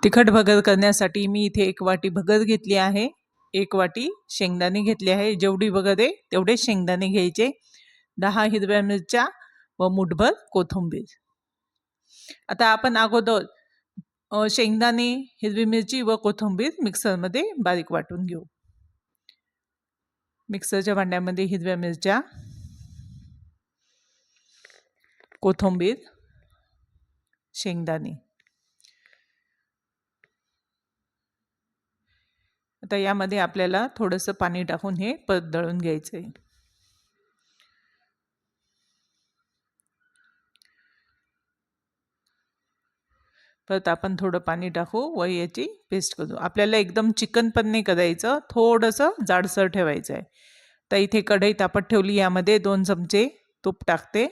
तिखट भगर करण्यासाठी मी इथे 1 वाटी भगर घेतली आहे, 1 वाटी शेंगदाणे घेतले आहे. जेवढी भगर आहे तेवढे शेंगदाणे घ्यायचे, 10 हिरव्या मिरच्या व मुठभर कोथिंबीर. आता आपण अगोदर शेंगदाणे, हिरवी मिरची व कोथिंबीर मिक्सरमध्ये बारीक वाटून घेऊ. मिक्सरच्या भांड्यामध्ये हिरव्या मिरच्या, कोथिंबीर, शेंगदाणे. आता यामध्ये आपल्याला थोडंसं पाणी टाकून हे परत दळून घ्यायचं आहे. परत आपण थोडं पाणी टाकू व याची पेस्ट करू. आपल्याला एकदम चिकन पण नाही करायचं, थोडंसं जाडसर ठेवायचं आहे. तर इथे कढई तापत ठेवली, यामध्ये 2 चमचे तूप टाकते.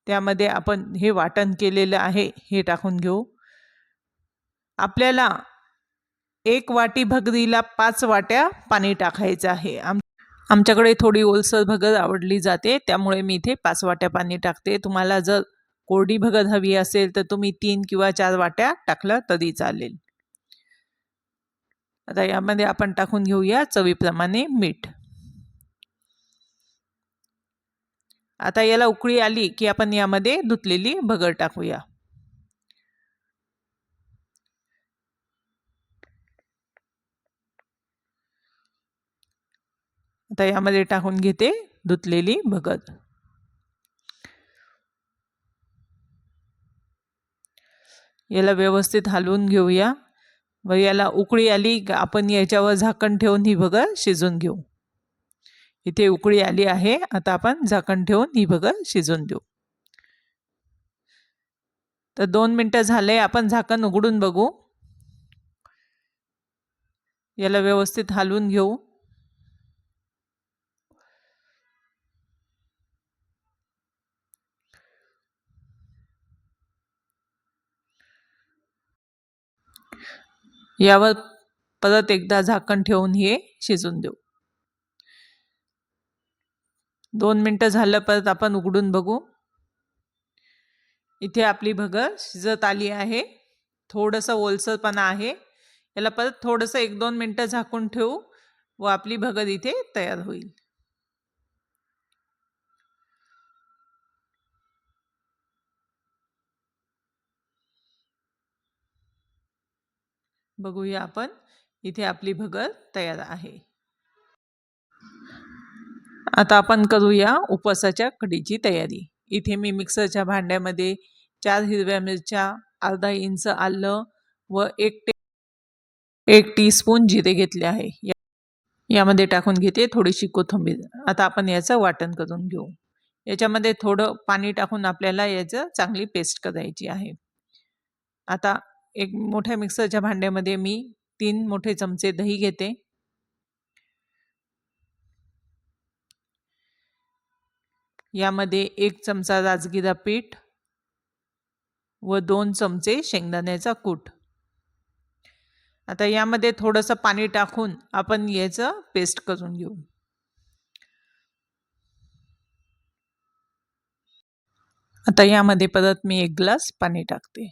त्यामध्ये आपण हे वाटण केलेलं आहे हे टाकून घेऊ. आपल्याला 1 वाटी भगरीला 5 वाट्या पाणी टाकायचं आहे. आमच्याकडे थोडी ओलसर भगर आवडली जाते, त्यामुळे मी इथे 5 वाट्या पाणी टाकते. तुम्हाला जर कोरडी भगर हवी असेल तर तुम्ही 3 किंवा 4 वाट्या टाकलं तरी चालेल. आता यामध्ये आपण टाकून घेऊया चवीप्रमाणे मीठ. आता याला उकळी आली की आपण यामध्ये धुतलेली भगर टाकूया. आता यामध्ये टाकून घेते धुतलेली भगर. याला व्यवस्थित हलवून घेऊया व याला उकळी आली की आपण याच्यावर झाकण ठेवून ही भगर शिजवून घेऊ. इथे उकळी आली आहे, आता आपण झाकण ठेवून ही भगर शिजवून देऊ. तर 2 मिनिटं झाले, आपण झाकण उघडून बघू. याला व्यवस्थित हलवून घेऊ. यावर परत एकदा झाकण ठेवून हे शिजवून देऊ. 2 मिनिटं झालं, परत आपण उघडून बघू. इथे आपली भगर शिजत आली आहे. थोडंसं ओलसरपणा आहे. याला परत थोडंसं 1-2 मिनिटं झाकून ठेवू व आपली भगर इथे तयार होईल. बघूया आपण, इथे आपली भगर तयार आहे. आता आपण करूया उपवासाच्या कढीची तयारी. इथे मी मिक्सरच्या भांड्यामध्ये 4 हिरव्या मिरच्या, अर्धा इंच आलं व 1 टीस्पून जिरे घेतले आहे. यामध्ये टाकून घेते थोडीशी कोथिंबीर. आता आपण याचं वाटण करून घेऊ. याच्यामध्ये थोडं पाणी टाकून आपल्याला याचं चांगली पेस्ट करायची आहे. आता एक मोठ्या मिक्सरच्या भांड्यामध्ये मी 3 मोठे चमचे दही घेते. यामध्ये 1 चमचा राजगिरा पीठ व 2 चमचे शेंगदाण्याचा कूट. आता यामध्ये थोडंसं पाणी टाकून आपण याचं पेस्ट करून घेऊ. आता यामध्ये परत मी 1 ग्लास पाणी टाकते.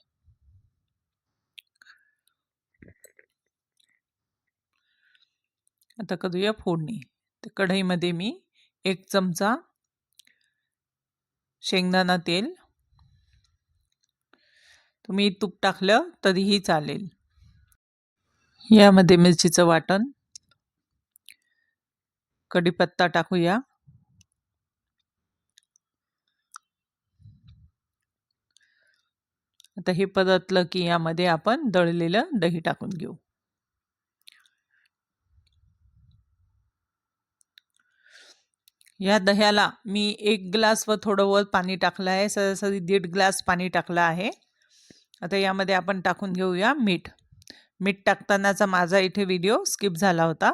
आता करूया फोडणी. तर कढईमध्ये मी 1 चमचा शेंगदाणा तेल, तुम्ही तूप टाकलं तरीही चालेल. यामध्ये मिरचीचं वाटण, कढीपत्ता टाकूया. आता हे परतलं की यामध्ये आपण दळलेलं दही टाकून घेऊ. या दह्याला मी 1 ग्लास व थोडं वर पाणी टाकलं आहे. सरासरी 1.5 ग्लास पाणी टाकलं आहे. आता यामध्ये आपण टाकून घेऊया मीठ. मीठ टाकतानाचा माझा इथे व्हिडिओ स्किप झाला होता.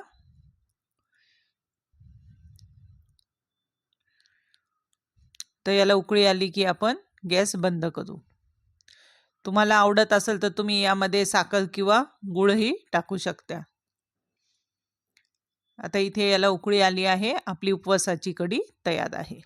तर याला उकळी आली की आपण गॅस बंद करू. तुम्हाला आवडत असेल तर तुम्ही यामध्ये साखर किंवा गूळही टाकू शकता. आता इथे याला उकळी आली आहे. आपली उपवासाची कढी तयार आहे.